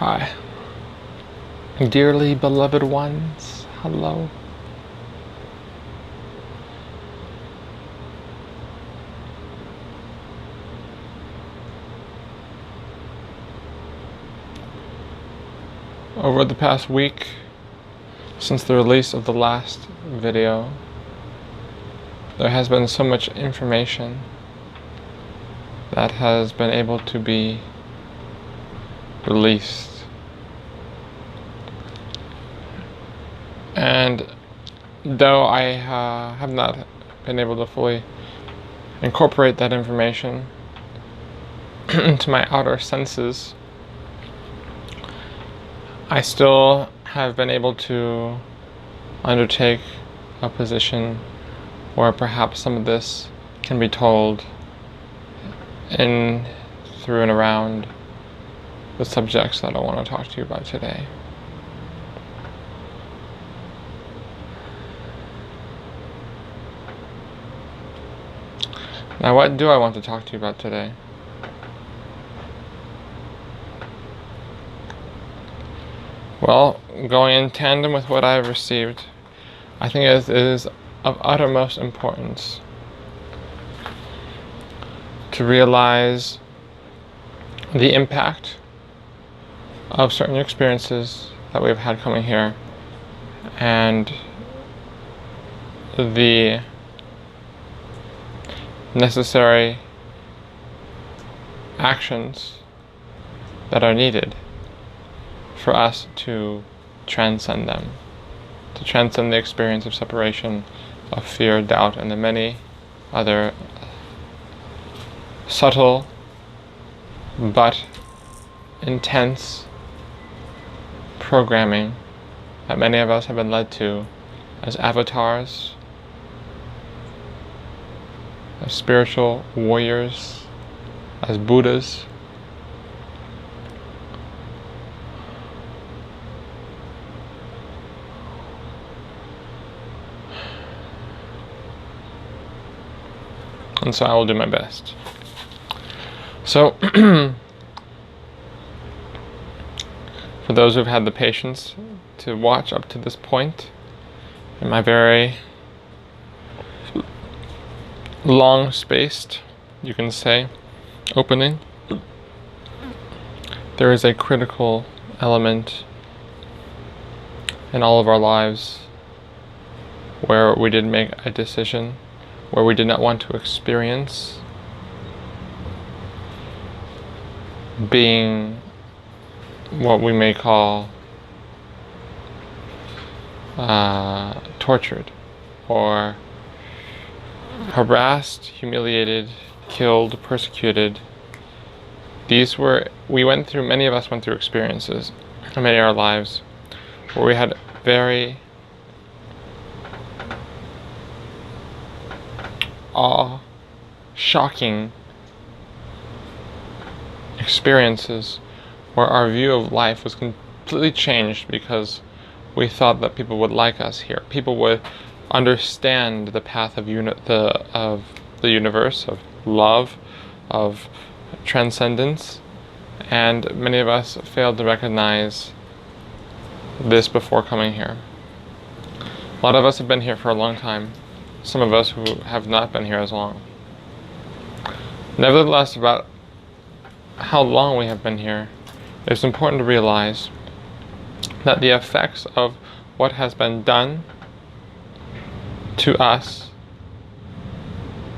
Hi. Dearly beloved ones, hello. Over the past week, since the release of the last video, there has been so much information that has been able to be released. And though I have not been able to fully incorporate that information into my outer senses, I still have been able to undertake a position where perhaps some of this can be told in, through and around the subjects that I want to talk to you about today. Now, what do I want to talk to you about today? Well, going in tandem with what I've received, I think it is of uttermost importance to realize the impact of certain experiences that we've had coming here and the necessary actions that are needed for us to transcend them, to transcend the experience of separation, of fear, doubt, and the many other subtle but intense programming that many of us have been led to as avatars, as spiritual warriors, as Buddhas. And so I will do my best. So, for those who've had the patience to watch up to this point, in my very long-spaced, you can say, opening, there is a critical element in all of our lives where we did make a decision, where we did not want to experience being what we may call tortured or harassed, humiliated, killed, persecuted. Many of us went through experiences in many of our lives where we had very shocking experiences where our view of life was completely changed because we thought that people would like us here. People would understand the path of the universe, of love, of transcendence, and many of us failed to recognize this before coming here. A lot of us have been here for a long time. Some of us who have not been here as long. Nevertheless, about how long we have been here, it's important to realize that the effects of what has been done to us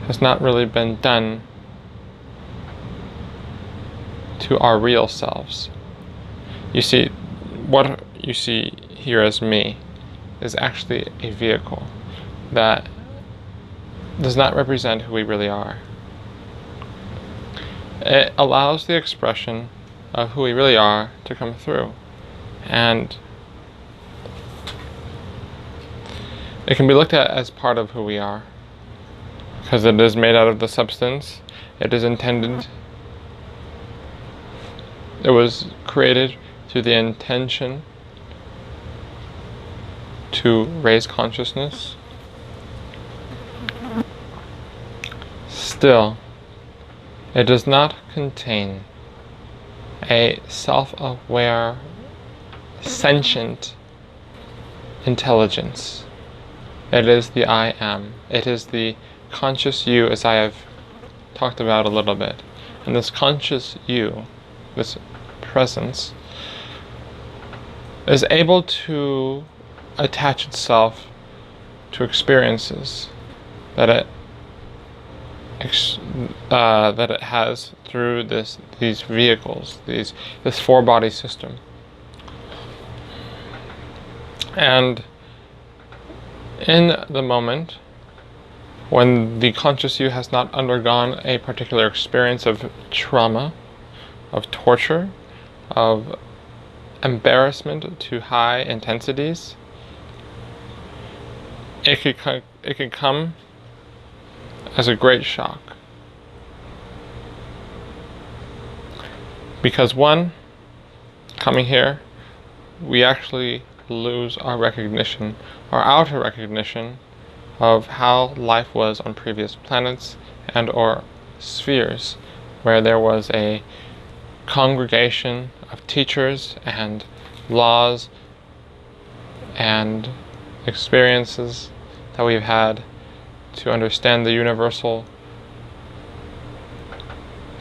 has not really been done to our real selves. You see, what you see here as me is actually a vehicle that does not represent who we really are. It allows the expression of who we really are to come through. And it can be looked at as part of who we are, because it is made out of the substance. It is intended. It was created through the intention to raise consciousness. Still, it does not contain a self-aware, sentient intelligence. It is the I am. It is the conscious you, as I have talked about a little bit. And this conscious you, this presence, is able to attach itself to experiences that it has through these vehicles, this 4-body system. And in the moment when the conscious you has not undergone a particular experience of trauma, of torture, of embarrassment to high intensities, it could come as a great shock. Because one, coming here, we actually lose our recognition, our outer recognition of how life was on previous planets and or spheres, where there was a congregation of teachers and laws and experiences that we've had to understand the universal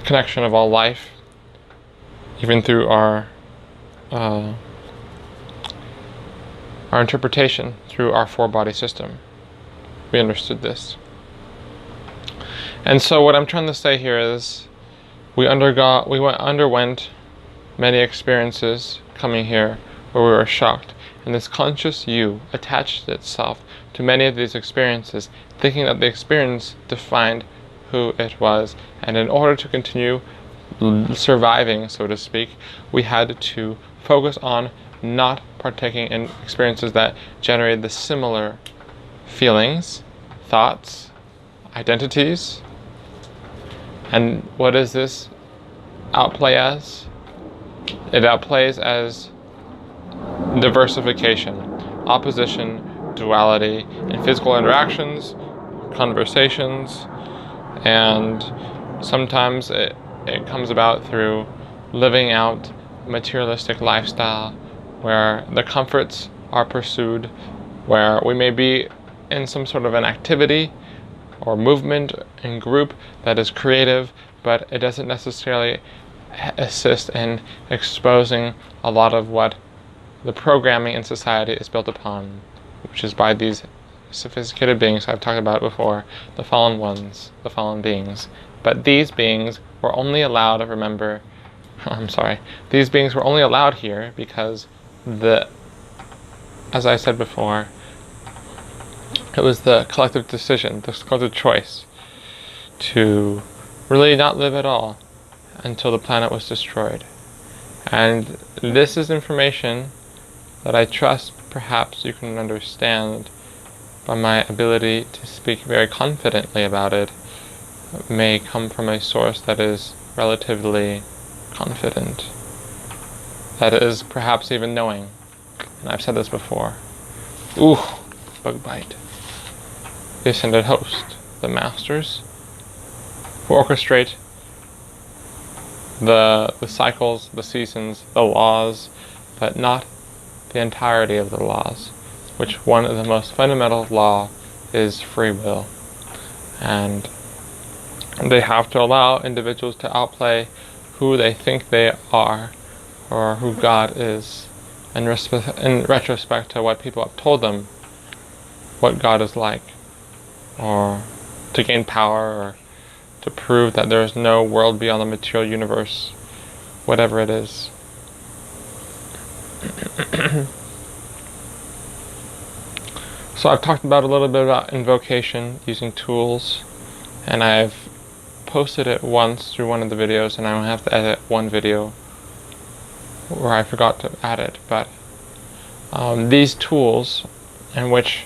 connection of all life, even through our interpretation through our 4-body system. We understood this. And so what I'm trying to say here is we underwent many experiences coming here where we were shocked. And this conscious you attached itself to many of these experiences, thinking that the experience defined who it was. And in order to continue surviving, so to speak, we had to focus on not partaking in experiences that generated the similar feelings, thoughts, identities. And what does this outplay as? It outplays as diversification, opposition, duality in physical interactions, conversations, and sometimes it comes about through living out a materialistic lifestyle where the comforts are pursued, where we may be in some sort of an activity or movement and group that is creative, but it doesn't necessarily assist in exposing a lot of what the programming in society is built upon, which is by these sophisticated beings I've talked about before, the fallen ones, the fallen beings. But these beings were only allowed to remember, these beings were only allowed here because as I said before, it was the collective decision, the collective choice to really not live at all until the planet was destroyed. And this is information that I trust perhaps you can understand by my ability to speak very confidently about it, may come from a source that is relatively confident, that is perhaps even knowing. And I've said this before. Ooh, bug bite. The ascended host, the masters, who orchestrate the cycles, the seasons, the laws, but not the entirety of the laws, which one of the most fundamental law is free will. And they have to allow individuals to outplay who they think they are or who God is in retrospect to what people have told them what God is like, or to gain power, or to prove that there is no world beyond the material universe, whatever it is. So I've talked about a little bit about invocation using tools, and I've posted it once through one of the videos, and I don't have to edit one video where I forgot to add it, but these tools in which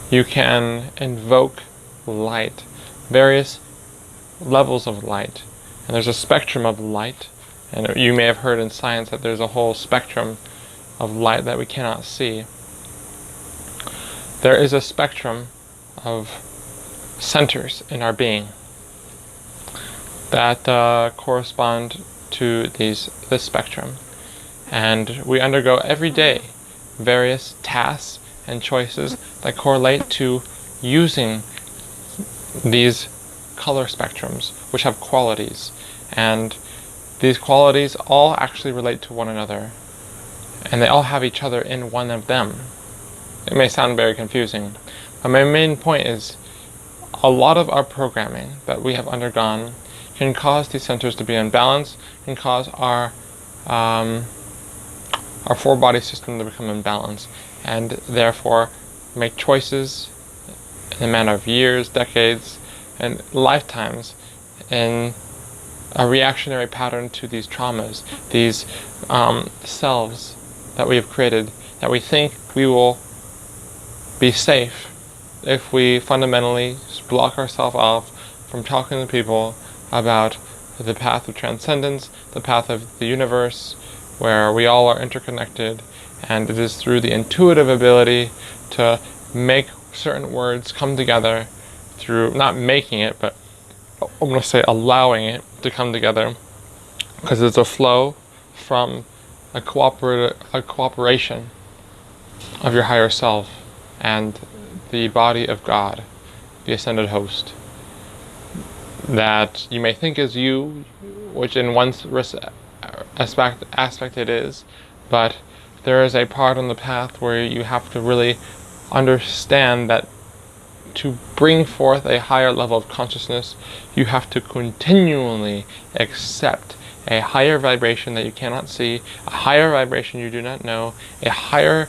you can invoke light, various levels of light, and there's a spectrum of light, and you may have heard in science that there's a whole spectrum of light that we cannot see. There is a spectrum of centers in our being that correspond to this spectrum. And we undergo every day various tasks and choices that correlate to using these color spectrums, which have qualities. And these qualities all actually relate to one another. And they all have each other in one of them. It may sound very confusing, but my main point is a lot of our programming that we have undergone can cause these centers to be imbalanced, can cause our four-body system to become imbalanced, and therefore make choices in a matter of years, decades, and lifetimes in a reactionary pattern to these traumas, these selves that we have created, that we think we will be safe if we fundamentally block ourselves off from talking to people about the path of transcendence, the path of the universe, where we all are interconnected, and it is through the intuitive ability to make certain words come together through not making it, but I'm going to say allowing it to come together, because it's a flow from a cooperation of your higher self and the body of God, the ascended host, that you may think is you, which in one aspect it is, but there is a part on the path where you have to really understand that to bring forth a higher level of consciousness, you have to continually accept a higher vibration that you cannot see, a higher vibration you do not know, a higher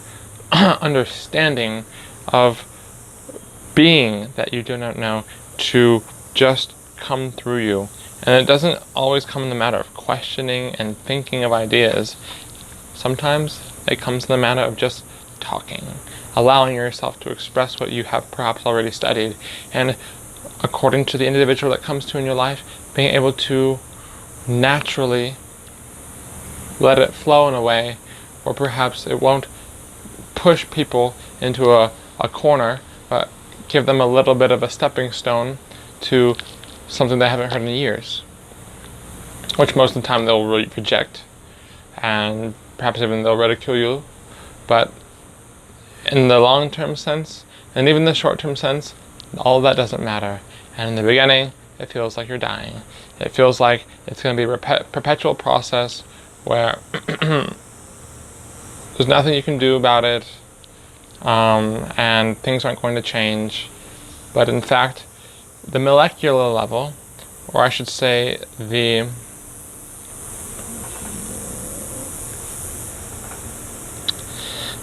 understanding of being that you do not know, to just come through you. And it doesn't always come in the matter of questioning and thinking of ideas. Sometimes it comes in the matter of just talking, allowing yourself to express what you have perhaps already studied, and according to the individual that comes to in your life, being able to naturally let it flow in a way where perhaps it won't push people into a corner, but give them a little bit of a stepping stone to something they haven't heard in years, which most of the time they'll reject, and perhaps even they'll ridicule you. But in the long-term sense, and even the short-term sense, all of that doesn't matter. And in the beginning, it feels like you're dying. It feels like it's going to be a perpetual process where there's nothing you can do about it, and things aren't going to change. But in fact, the molecular level, or I should say the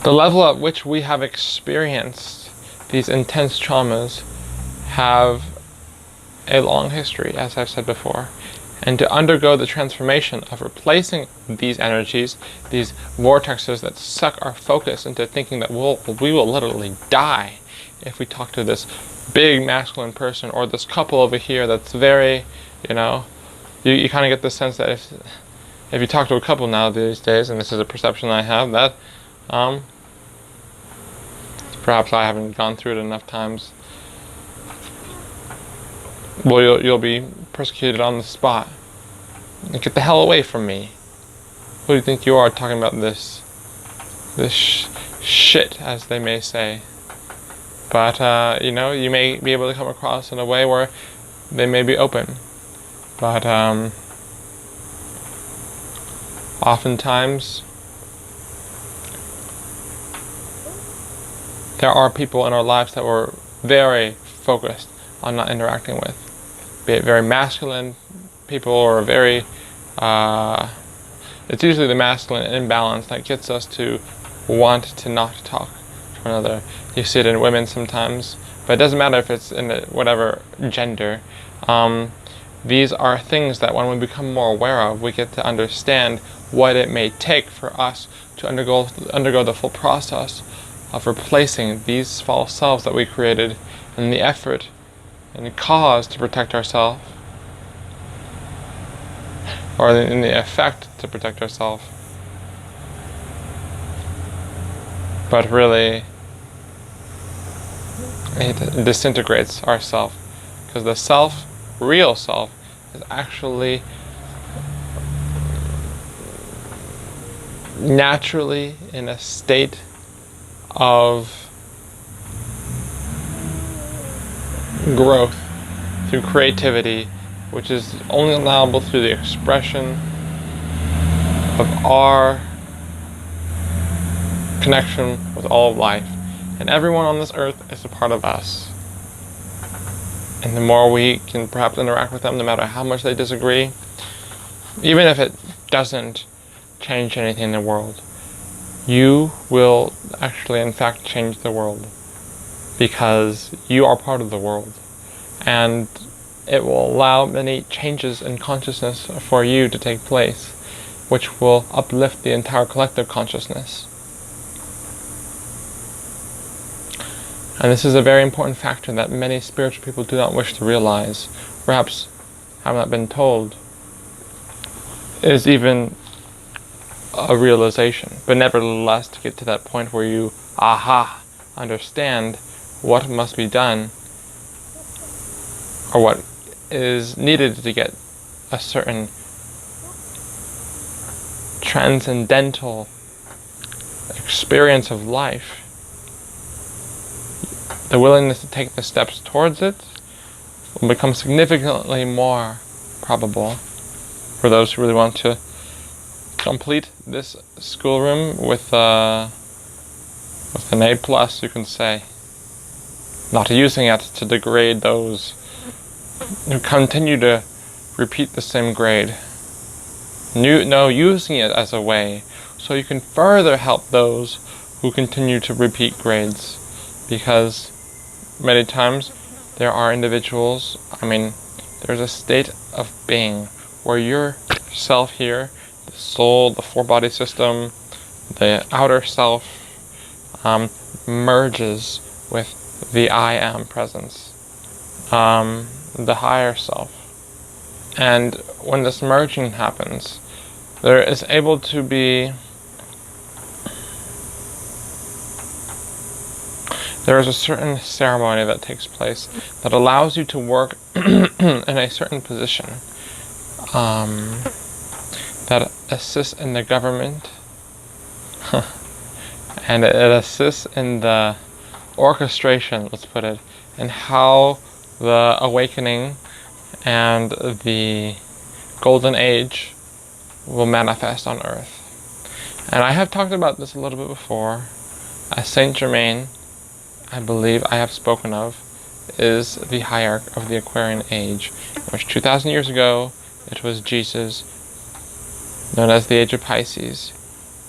level at which we have experienced these intense traumas, have a long history, as I've said before. And to undergo the transformation of replacing these energies, these vortexes that suck our focus into thinking that we will literally die if we talk to this big masculine person, or this couple over here that's very, you kind of get the sense that if you talk to a couple now these days, and this is a perception I have, that perhaps I haven't gone through it enough times, well, you'll be persecuted on the spot. Get the hell away from me. Who do you think you are talking about this shit, as they may say? But, you may be able to come across in a way where they may be open. But, oftentimes, there are people in our lives that we're very focused on not interacting with. Be it very masculine people, or very, it's usually the masculine imbalance that gets us to want to not talk to one another. You see it in women sometimes, but it doesn't matter if it's in whatever gender. These are things that when we become more aware of, we get to understand what it may take for us to undergo the full process of replacing these false selves that we created, and the effort and the cause to protect ourselves, or in the effect to protect ourselves. But really, it disintegrates ourself, because the self, real self, is actually naturally in a state of growth through creativity, which is only allowable through the expression of our connection with all of life. And everyone on this earth is a part of us. And the more we can perhaps interact with them, no matter how much they disagree, even if it doesn't change anything in the world, you will actually in fact change the world, because you are part of the world, and it will allow many changes in consciousness for you to take place, which will uplift the entire collective consciousness. And this is a very important factor that many spiritual people do not wish to realize, perhaps have not been told, is even a realization. But nevertheless, to get to that point where you, understand what must be done, or what is needed to get a certain transcendental experience of life, the willingness to take the steps towards it will become significantly more probable for those who really want to complete this schoolroom with an A+, you can say. Not using it to degrade those who continue to repeat the same grade. No, using it as a way so you can further help those who continue to repeat grades. Because many times there are individuals, there's a state of being where yourself here, the soul, the four-body system, the outer self, merges with the I am presence, the higher self. And when this merging happens, there is able to be there is a certain ceremony that takes place that allows you to work in a certain position that assists in the government and it assists in the orchestration, let's put it, and how the awakening and the golden age will manifest on earth. And I have talked about this a little bit before. As Saint Germain, I believe I have spoken of, is the hierarch of the Aquarian age, in which 2,000 years ago it was Jesus, known as the Age of Pisces,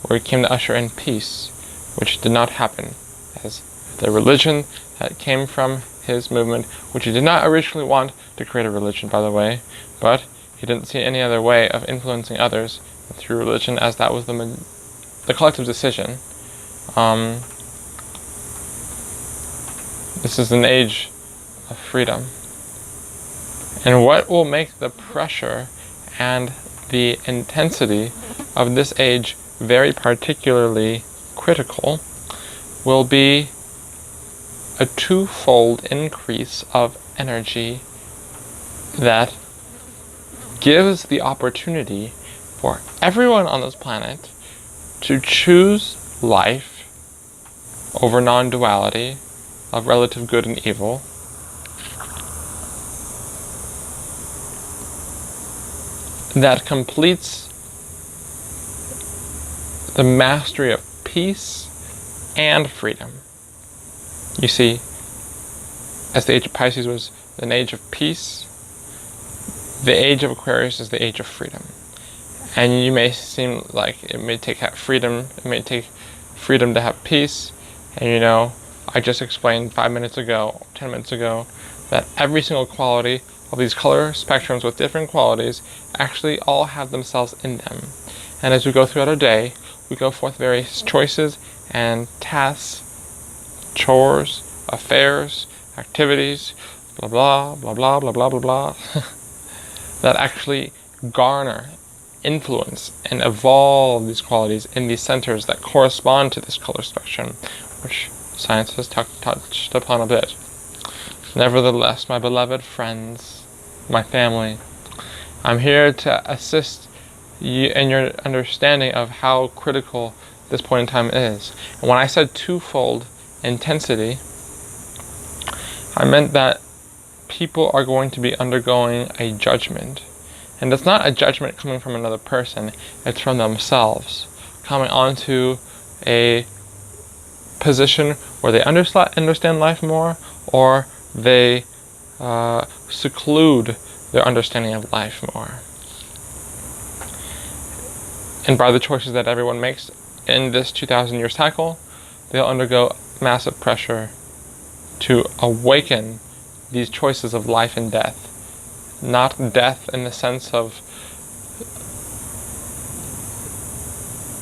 where he came to usher in peace, which did not happen, as the religion that came from his movement, which he did not originally want to create a religion, by the way, but he didn't see any other way of influencing others through religion, as that was the collective decision. This is an age of freedom. And what will make the pressure and the intensity of this age very particularly critical will be a twofold increase of energy that gives the opportunity for everyone on this planet to choose life over non-duality of relative good and evil, that completes the mastery of peace and freedom. You see, as the Age of Pisces was an age of peace, the Age of Aquarius is the age of freedom. And you may seem like it may take freedom to have peace, and I just explained 5 minutes ago, 10 minutes ago, that every single quality of these color spectrums with different qualities actually all have themselves in them. And as we go throughout our day, we go forth various choices and tasks, chores, affairs, activities, blah blah blah blah blah blah blah blah, that actually garner influence and evolve these qualities in these centers that correspond to this color spectrum, which science has touched upon a bit. Nevertheless, my beloved friends, my family, I'm here to assist and your understanding of how critical this point in time is. And when I said twofold intensity, I meant that people are going to be undergoing a judgment. And it's not a judgment coming from another person, it's from themselves, coming onto a position where they understand life more, or they seclude their understanding of life more. And by the choices that everyone makes in this 2,000-year cycle, they'll undergo massive pressure to awaken these choices of life and death. Not death in the sense of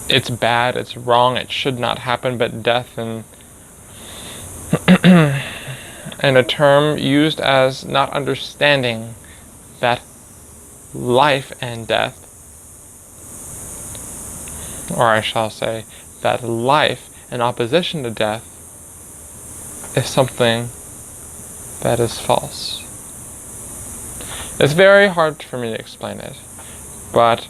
it's bad, it's wrong, it should not happen, but death in a term used as not understanding that life and death, or I shall say that life in opposition to death, is something that is false. It's very hard for me to explain it, but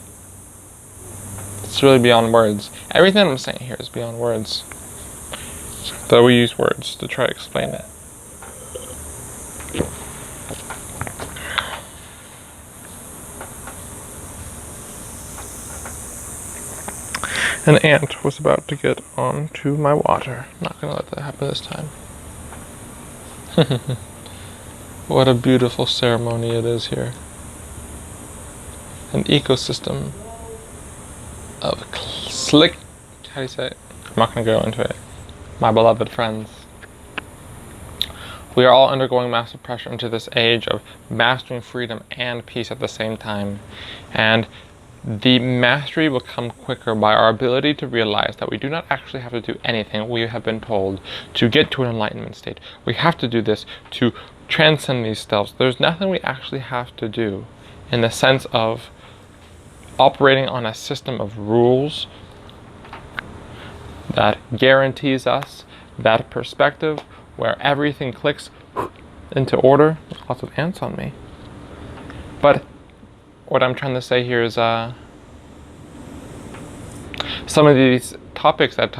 it's really beyond words. Everything I'm saying here is beyond words, though we use words to try to explain it. An ant was about to get onto my water. I'm not gonna let that happen this time. What a beautiful ceremony it is here. An ecosystem of how do you say it? I'm not going to go into it. My beloved friends. We are all undergoing massive pressure into this age of mastering freedom and peace at the same time. And the mastery will come quicker by our ability to realize that we do not actually have to do anything we have been told to get to an enlightenment state. We have to do this to transcend these steps. There's nothing we actually have to do in the sense of operating on a system of rules that guarantees us that perspective where everything clicks into order. There's lots of ants on me. But what I'm trying to say here is some of these topics that